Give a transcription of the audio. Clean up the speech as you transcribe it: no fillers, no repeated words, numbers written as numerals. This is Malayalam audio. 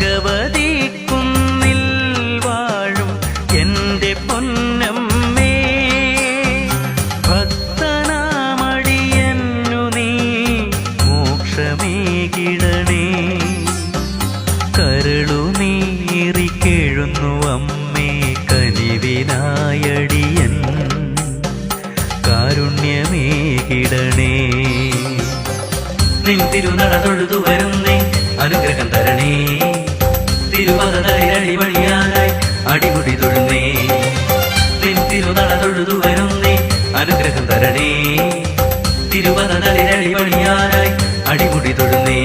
ഭഗവതി കുന്നിൽ വാഴും എൻ്റെ പൊന്നമ്മേ, ഭക്തനാമടിയന്നു നീ മോക്ഷമേകിടണേ. കരളുനീറിക്കെഴുന്നു അമ്മേ കനിവിനായടിയൻ, കാരുണ്യമേകിടണേ. നിൻ തിരുനട തൊഴുതു വരുന്നേ, അനുഗ്രഹം തരണേ. തിരുവതലടിപണിയാനായി അടിമുടി തൊഴുന്നേ. നിൻ തിരുനട തൊഴുതു വരുന്നേ, അനുഗ്രഹം തരണേ. തിരുവതലടിപണിയാനായി അടിമുടി തൊഴുന്നേ.